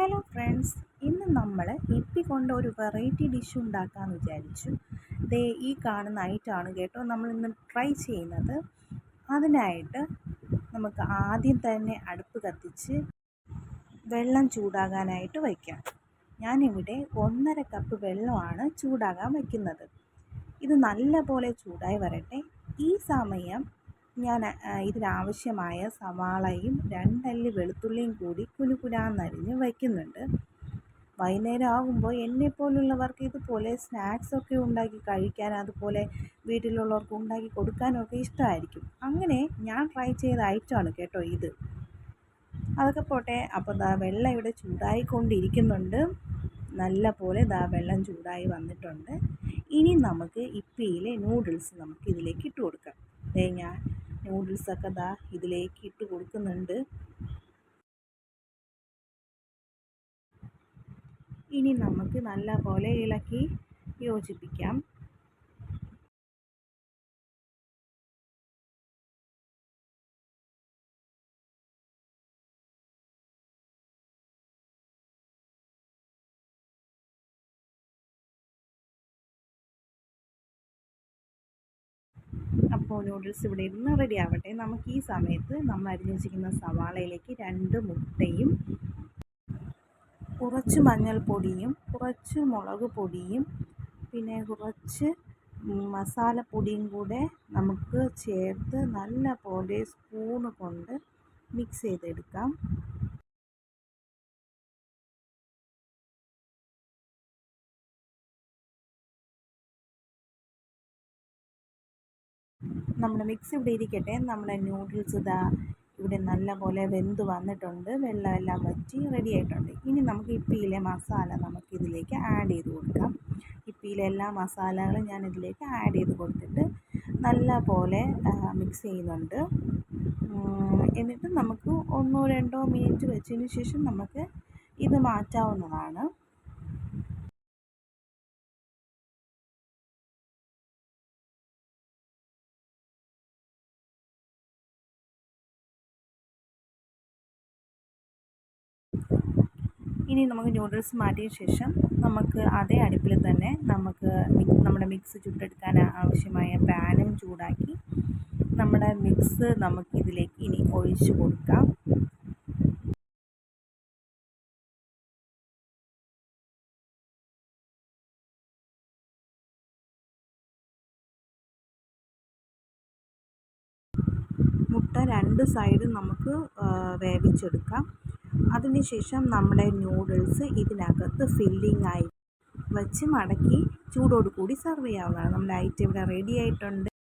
Hello friends, ഇന്ന് നമ്മൾ ഇപ്പി കൊണ്ട് ഒരു വെറൈറ്റി ഡിഷ് ഉണ്ടാക്കാമെന്ന് വിചാരിച്ചു. ദേ ഈ കാണുന്ന ഐറ്റമാണ് കേട്ടോ നമ്മളിന്ന് ട്രൈ ചെയ്യുന്നത്. അതിനായിട്ട് നമുക്ക് ആദ്യം തന്നെ അടുപ്പ് കത്തിച്ച് വെള്ളം ചൂടാകാനായിട്ട് വയ്ക്കാം. ഞാനിവിടെ 1.5 കപ്പ് വെള്ളമാണ് ചൂടാകാൻ വയ്ക്കുന്നത്. ഇത് നല്ല പോലെ ചൂടായി വരട്ടെ. ഈ സമയം ഞാൻ ഇതിനാവശ്യമായ സവാളയും 2 അല്ലി വെളുത്തുള്ളിയും കൂടി കുനുകുനാന്നരിഞ്ഞ് വയ്ക്കുന്നുണ്ട്. വൈകുന്നേരം ആകുമ്പോൾ എന്നെപ്പോലുള്ളവർക്ക് ഇതുപോലെ സ്നാക്സൊക്കെ ഉണ്ടാക്കി കഴിക്കാൻ, അതുപോലെ വീട്ടിലുള്ളവർക്ക് ഉണ്ടാക്കി കൊടുക്കാനൊക്കെ ഇഷ്ടമായിരിക്കും. അങ്ങനെ ഞാൻ ട്രൈ ചെയ്ത ഐറ്റമാണ് കേട്ടോ ഇത്. അതൊക്കെ പോട്ടെ. അപ്പോൾ വെള്ളം ഇവിടെ ചൂടായിക്കൊണ്ടിരിക്കുന്നുണ്ട്. നല്ല പോലെ വെള്ളം ചൂടായി വന്നിട്ടുണ്ട്. ഇനി നമുക്ക് ഇപ്പിയിലെ നൂഡിൽസ് നമുക്ക് ഇതിലേക്ക് ഇട്ട് കൊടുക്കാം. ഞാൻ നൂഡിൽസൊക്കെ ഇതിലേക്ക് ഇട്ട് കൊടുക്കുന്നുണ്ട്. ഇനി നമുക്ക് നല്ല പോലെ ഇളക്കി യോജിപ്പിക്കാം. അപ്പോൾ നൂഡിൽസ് ഇവിടെ ഇരുന്ന് റെഡി ആവട്ടെ. നമുക്ക് ഈ സമയത്ത് നമ്മൾ അരിഞ്ഞ് വെച്ചിരിക്കുന്ന സവാളയിലേക്ക് 2 മുട്ടയും കുറച്ച് മഞ്ഞൾപ്പൊടിയും കുറച്ച് മുളക് പൊടിയും പിന്നെ കുറച്ച് മസാലപ്പൊടിയും കൂടെ നമുക്ക് ചേർത്ത് നല്ല പോലെ സ്പൂണ് കൊണ്ട് മിക്സ് ചെയ്തെടുക്കാം. നമ്മുടെ മിക്സ് ഇവിടെ ഇരിക്കട്ടെ. നമ്മുടെ നൂഡിൽസ് ഇവിടെ നല്ല പോലെ വെന്ത് വന്നിട്ടുണ്ട്. വെള്ളമെല്ലാം വറ്റി റെഡി ആയിട്ടുണ്ട്. ഇനി നമുക്ക് ഇപ്പിയിലെ മസാല നമുക്കിതിലേക്ക് ആഡ് ചെയ്ത് കൊടുക്കാം. ഇപ്പിയിലെ എല്ലാ മസാലകളും ഞാൻ ഇതിലേക്ക് ആഡ് ചെയ്ത് കൊടുത്തിട്ട് നല്ല പോലെ മിക്സ് ചെയ്യുന്നുണ്ട്. എന്നിട്ട് നമുക്ക് 1-2 മിനിറ്റ് വെച്ചതിന് ശേഷം നമുക്ക് ഇത് മാറ്റാവുന്നതാണ്. ഇനി നമുക്ക് നൂഡിൽസ് മാറ്റിയ ശേഷം നമുക്ക് അതേ അടുപ്പിൽ തന്നെ നമുക്ക് നമ്മുടെ മിക്സ് ചുട്ടെടുക്കാൻ ആവശ്യമായ പാനും ചൂടാക്കി നമ്മുടെ മിക്സ് നമുക്കിതിലേക്ക് ഇനി ഒഴിച്ച് കൊടുക്കാം. മുട്ട 2 സൈഡും നമുക്ക് വേവിച്ചെടുക്കാം. അതിനുശേഷം നമ്മുടെ നൂഡിൽസ് ഇതിനകത്ത് ഫില്ലിംഗ് ആയി വെച്ച് മടക്കി ചൂടോട് കൂടി സെർവ് ചെയ്യാവുന്നതാണ്. നമ്മുടെ ഐറ്റം ഇവിടെ റെഡി ആയിട്ടുണ്ട്.